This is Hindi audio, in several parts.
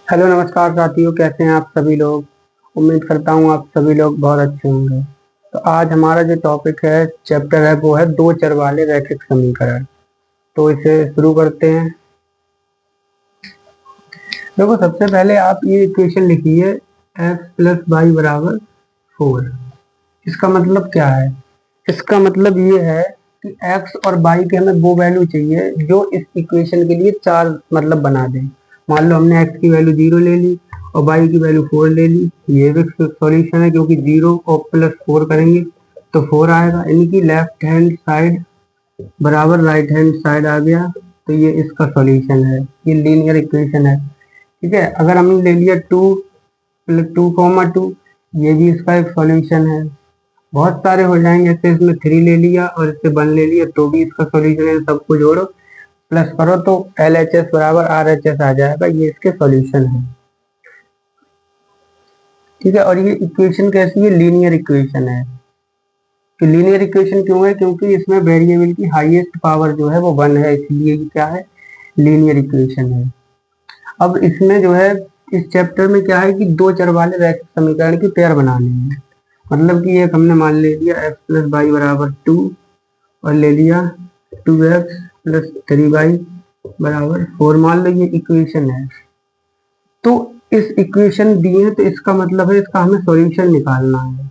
हेलो नमस्कार साथियों, कैसे हैं आप सभी लोग। उम्मीद करता हूँ आप सभी लोग बहुत अच्छे होंगे। तो आज हमारा जो टॉपिक है, चैप्टर है, वो है दो चर वाले रैखिक समीकरण। तो इसे शुरू करते हैं। देखो, सबसे पहले आप ये इक्वेशन लिखिए, एक्स प्लस वाई बराबर 4। इसका मतलब क्या है? इसका मतलब ये है कि x और y के हमें वो वैल्यू चाहिए जो इस इक्वेशन के लिए चार मतलब बना दें। मान लो हमने x की वैल्यू 0 ले ली और y की वैल्यू 4 ले ली। ये भी सॉल्यूशन है, क्योंकि 0 और प्लस 4 करेंगे तो 4 आएगा। यानी कि लेफ्ट हैंड साइड बराबर राइट हैंड साइड आ गया। तो ये इसका सॉल्यूशन है, ये लीनियर इक्वेशन है। ठीक है, अगर हमने ले लिया 2 प्लस 2, 2, ये भी इसका एक सॉल्यूशन है। बहुत सारे हो जाएंगे, ऐसे इसमें 3 ले लिया और इससे 1 ले लिया तो भी इसका सॉल्यूशन है। सबको जोड़ो, प्लस करो तो LHS बराबर RHS आ जाएगा। ये इसके सॉल्यूशन है। ठीक है, और ये इक्वेशन कैसी है? लीनियर इक्वेशन है। तो लीनियर इक्वेशन क्यों है? क्योंकि इसमें वेरिएबल की हाईएस्ट पावर जो है वो 1 है, इसलिए ये क्या है? लीनियर इक्वेशन है। अब इसमें जो है, इस चैप्टर में क्या है कि दो चर वाले रैखिक समीकरण की पेयर बनानी है। मतलब कि एक हमने मान ले लिया x प्लस वाई बराबर 2 और ले लिया 2x प्लस 3y बराबर 4। मान लो ये इक्वेशन है। तो इस इक्वेशन दी है, तो इसका मतलब है इसका हमें सॉल्यूशन निकालना है।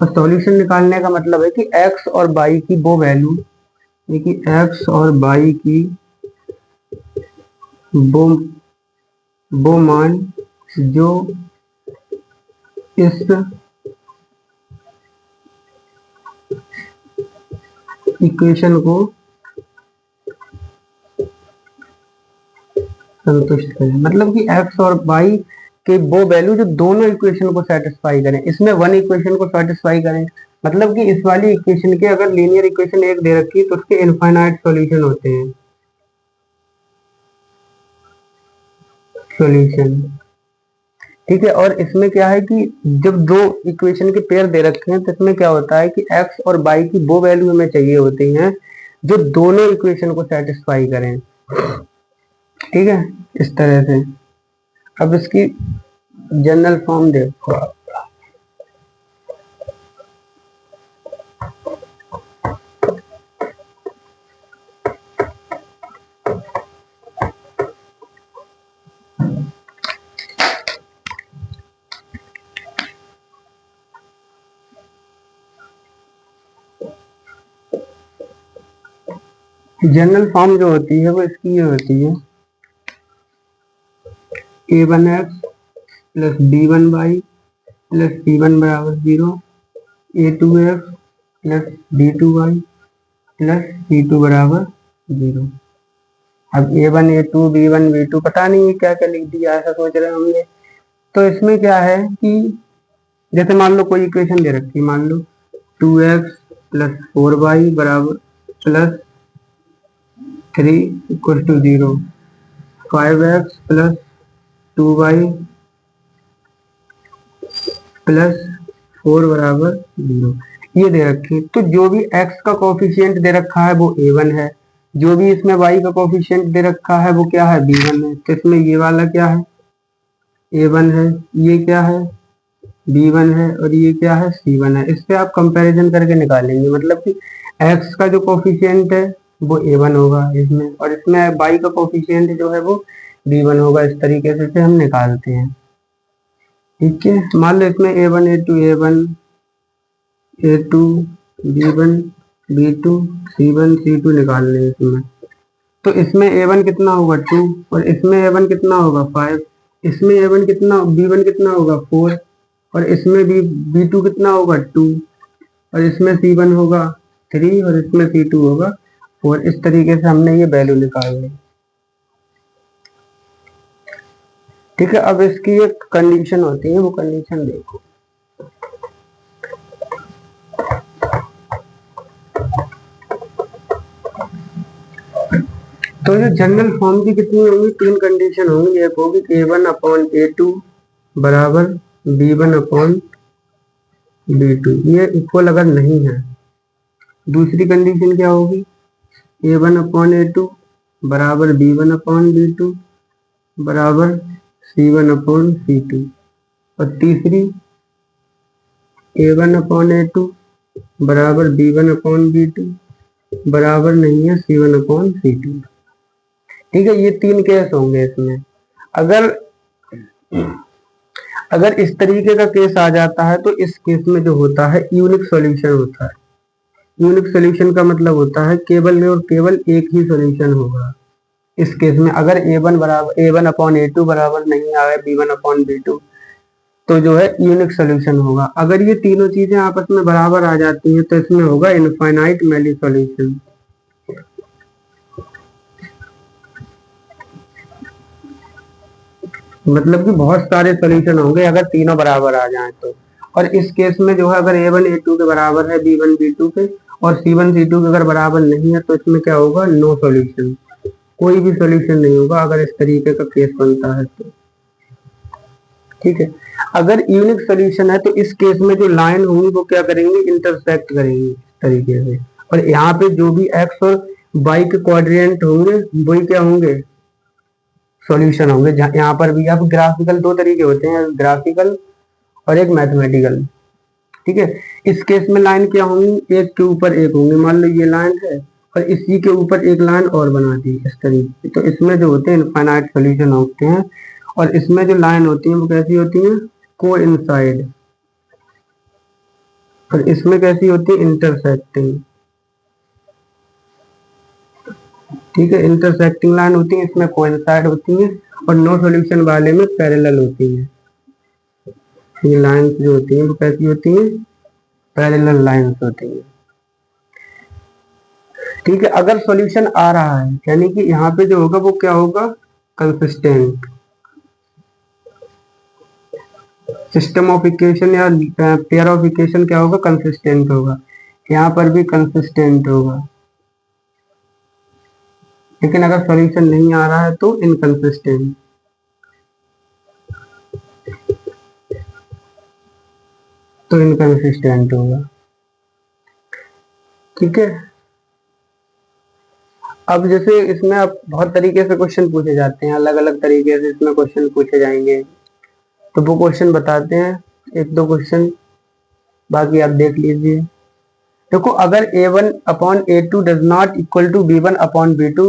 और सॉल्यूशन निकालने का मतलब है कि x और y की वो वैल्यू, देखिए x और y की वो वो मान जो इस इक्वेशन को संतुष्ट करें। मतलब कि x और y के वो वैल्यू जो दोनों इक्वेशन को सेटिस्फाई करें। इसमें वन इक्वेशन को सेटिस्फाई करें, मतलब कि इस वाली इक्वेशन के अगर लीनियर इक्वेशन एक दे रखी है तो उसके इनफाइनाइट सॉल्यूशन होते हैं। सॉल्यूशन, ठीक है। और इसमें क्या है कि जब दो इक्वेशन के पेयर दे रखे हैं तो इसमें क्या होता है कि x और y की वो वैल्यू हमें चाहिए होती हैं जो दोनों इक्वेशन को सेटिस्फाई करें। ठीक है, इस तरह से। अब इसकी जनरल फॉर्म देखो आप। जनरल फॉर्म जो होती है वो इसकी ये होती है, a1x plus b1y plus c1 बराबर 0, a2x plus b2y plus c2 बराबर 0। अब a1 a2 b1 b2 पता नहीं है क्या क्या लिख दिया, ऐसा सोच रहे होंगे। तो इसमें क्या है कि जैसे मान लो कोई इक्वेशन दे रखी है, मान लो 2x प्लस 4y बराबर plus 3 equal to 0, 5x plus 2y plus 4 बराबर 0, ये दे रखी है। तो जो भी x का कोफिशिएंट दे रखा है वो a1 है, जो भी इसमें y का कोफिशिएंट दे रखा है वो क्या है? b1 है। तो इसमें ये वाला क्या है? a1 है, ये क्या है? b1 है, और ये क्या है? c1 है। इस पे आप कंपैरिजन करके निकालेंगे। मतलब कि x का जो कोफिशिएंट है वो a1 होगा इसमें, और इसमें y का कोफिशिएंट जो है वो b1 होगा। इस तरीके से हम निकालते हैं। ठीक है, मान लो इसमें a1 a2 b1 b2 c1 c2 निकालने हैं इसमें। तो इसमें a1 कितना होगा? 2, और इसमें a1 कितना होगा? 5। इसमें a1 कितना, b1 कितना होगा? 4, और इसमें भी b2 कितना होगा? 2, और इसमें c1 होगा 3, और इसमें c2 होगा 4। इस तरीके से हमने ये वैल्यू निकाल ली। ठीक है, अब इसकी एक कंडीशन होती है, वो कंडीशन देखो। तो ये जनरल फॉर्म की कितनी होंगी? 3 कंडीशन होंगी। एक होगी a1 अपॉन a2 बराबर b1 अपॉन b2, ये इक्वल अगर नहीं है। दूसरी कंडीशन क्या होगी? a1 अपॉन a2 बराबर b1 अपॉन b2, बराबर C1/C2 और तीसरी A1/A2 बराबर B1/B2 बराबर नहीं है C1/C2। ठीक है, ये तीन केस होंगे इसमें। अगर अगर इस तरीके का केस आ जाता है तो इस केस में जो होता है यूनिक सॉल्यूशन होता है। यूनिक सॉल्यूशन का मतलब होता है केवल और केवल एक ही सॉल्यूशन होगा। इस केस में अगर A1/A2 बराबर नहीं आए B1/B2 तो जो है यूनिक सॉल्यूशन होगा। अगर ये तीनों चीजें आपस में बराबर आ जाती हैं तो इसमें होगा इनफाइनाइट मैली सॉल्यूशन। मतलब कि बहुत सारे सॉल्यूशन होंगे अगर तीनों बराबर आ जाएं तो। और इस केस में जो है अगर A1/A2 के बराबर है B1/B2 के और C1/C2 के अगर बराबर नहीं है तो इसमें क्या होगा, नो सॉल्यूशन, कोई भी सॉल्यूशन नहीं होगा अगर इस तरीके का केस बनता है तो। ठीक है, अगर यूनिक सॉल्यूशन है तो इस केस में जो लाइन होंगी वो क्या करेंगे, इंटरसेक्ट करेंगे इस तरीके से। और यहाँ पे जो भी एक्स और वाई के क्वाड्रेंट होंगे वही क्या होंगे, सॉल्यूशन होंगे। यहाँ पर भी अब ग्राफिकल दो तरीके होते हैं, ग्राफिकल और एक मैथमेटिकल। ठीक है, इस केस में लाइन क्या होंगी, एक के ऊपर एक होंगी। मान लो ये लाइन है और इसी के ऊपर एक लाइन और बना दी इस तरीके से, तो इसमें जो होते हैं इनफाइनाइट सॉल्यूशन होते हैं। और इसमें जो लाइन होती है वो कैसी होती है, कोइंसाइड। और इसमें कैसी होती है, इंटरसेक्टिंग। ठीक है, इंटरसेक्टिंग लाइन होती है, इसमें कोइंसाइड होती है। और नो सॉल्यूशन वाले में पैरेलल होती है। ये लाइंस जो होती है वो कैसी होती है, पैरेलल लाइंस होती है। ठीक है, अगर सॉल्यूशन आ रहा है यानी कि यहाँ पे जो होगा वो क्या होगा, कंसिस्टेंट। सिस्टम ऑफ इक्वेशन या पेयर ऑफ इक्वेशन क्या होगा, कंसिस्टेंट होगा। यहाँ पर भी कंसिस्टेंट होगा। लेकिन अगर सॉल्यूशन नहीं आ रहा है तो इनकंसिस्टेंट। तो इनकंसिस्टेंट होगा। ठीक है, अब जैसे इसमें अब बहुत तरीके से क्वेश्चन पूछे जाते हैं, अलग अलग तरीके से इसमें क्वेश्चन पूछे जाएंगे। तो वो क्वेश्चन बताते हैं, एक दो क्वेश्चन, बाकी आप देख लीजिए। देखो, अगर A1/A2 does not equal to B1/B2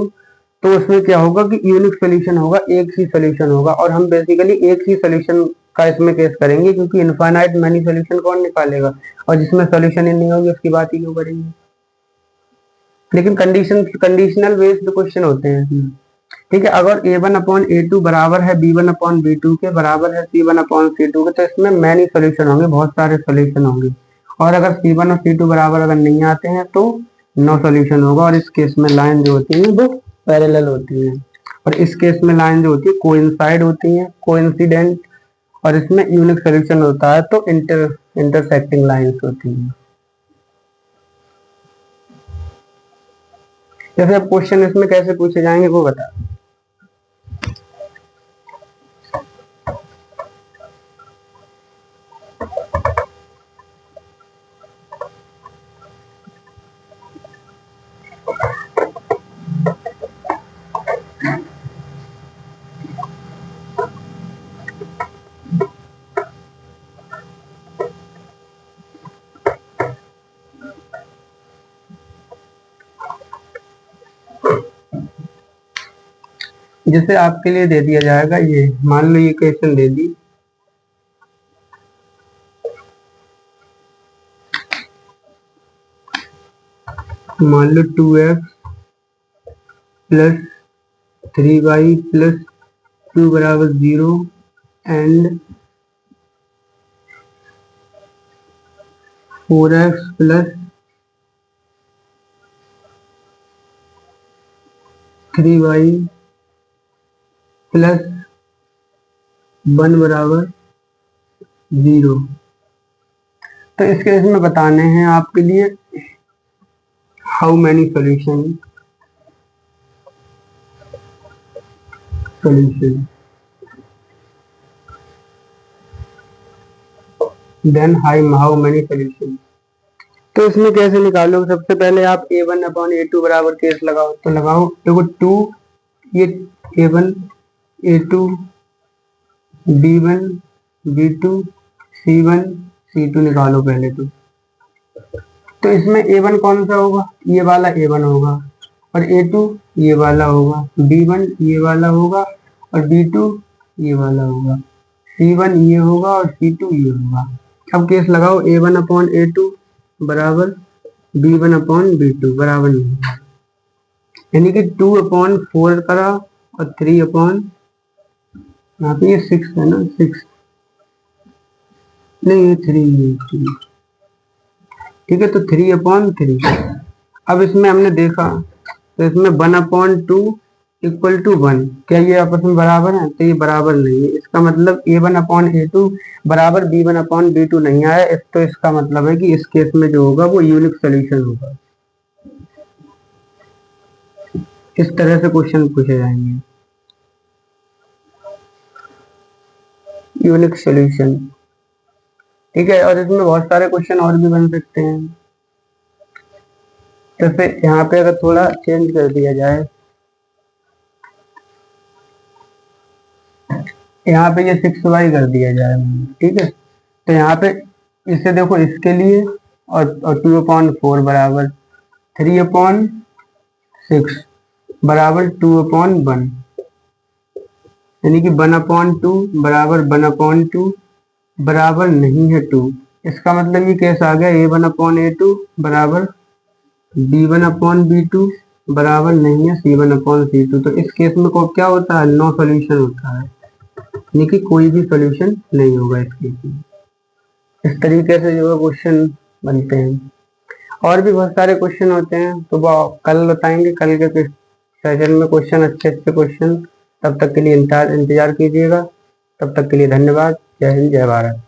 तो उसमें क्या होगा कि यूनिक सोल्यूशन होगा, एक ही सोल्यूशन होगा। और हम बेसिकली एक ही सोल्यूशन का इसमें केस करेंगे क्योंकि इनफाइनाइट मैनी सोल्यूशन कौन निकालेगा, और जिसमें सोल्यूशन ही नहीं होगी उसकी बात ही क्यों करेंगे। लेकिन कंडीशनल बेस्ड क्वेश्चन होते हैं इसमें। ठीक है, अगर A1/A2 बराबर है B1/B2 के, बराबर है C1/C2 के, तो इसमें मैनी सोल्यूशन होंगे, बहुत सारे सोल्यूशन होंगे। और अगर C1 और C2 बराबर अगर नहीं आते हैं तो नो सोल्यूशन होगा। और इस केस में लाइन जो होती है वो पैरेलल होती है। और इस केस में लाइन जो होती है कोइंसाइड होती है, कोइंसिडेंट। और इसमें यूनिक सोल्यूशन होता है तो इंटरसेक्टिंग लाइंस होती है। जैसे अब क्वेश्चन इसमें कैसे पूछे जाएंगे वो बता। जैसे आपके लिए दे दिया जाएगा, ये मान लो ये क्वेश्चन दे दी, मान लो 2x प्लस 3y प्लस 2 बराबर 0 and 4x plus 3y plus 1 बराबर 0। तो इस केस में बताने हैं आपके लिए how many solution then how many solution. तो इसमें कैसे निकालोगे, सबसे पहले आप A1/A2 बराबर केस लगाओ। तो लगाओ, देखो 2, ये A1 A2 B1 B2 C1 C2 निकालो पहले तो इसमें A1 कौन सा होगा, ये वाला A1 होगा, और A2 ये वाला होगा, B1 ये वाला होगा, और B2 ये वाला होगा, C1 ये होगा और C2 ये होगा। अब केस लगाओ A1 अपॉन A2 बराबर B1 अपॉन B2 बराबर नहीं, यानी कि 2/4 करा और 3 अपॉन, यहाँ पे ये 6 है ना, 6 नहीं ये 3, ठीक है, तो 3/3। अब इसमें हमने देखा तो इसमें 1/2 इक्वल टू 1, क्या ये आपस में बराबर है, तो ये बराबर नहीं है। इसका मतलब A1 अपॉन A2 बराबर B1 अपॉन B2 नहीं आया, तो इसका मतलब है कि इस केस में जो होगा वो यूनिक सोल्यूशन होगा। इस तरह से क्वेश्चन पूछे जाएंगे, यूनिक सोल्यूशन, ठीक है। और इसमें बहुत सारे क्वेश्चन और भी बन सकते हैं, जैसे यहाँ पे अगर थोड़ा चेंज कर दिया जाए, यहाँ पे ये 6y कर दिया जाए, ठीक है, तो यहाँ पे इसे देखो इसके लिए और 2/4 बराबर 3/6 बराबर 2/1, यानी कि 1/2 बराबर 1/2 बराबर नहीं है 2। इसका मतलब ये कैसा आ गया, A1 अपॉन A2 बराबर B1 अपॉन B2 बराबर नहीं है C1 अपॉन C2। तो इस केस में को क्या होता है, नो सोल्यूशन होता है, यानी कि कोई भी सोल्यूशन नहीं होगा इस केस में। इस तरीके से जो है क्वेश्चन बनते हैं। और भी बहुत सारे क्वेश्चन होते हैं, तो वो कल बताएंगे, कल के सेशन में क्वेश्चन, अच्छे अच्छे क्वेश्चन। तब तक के लिए इंतजार कीजिएगा। तब तक के लिए धन्यवाद। जय हिंद, जय भारत।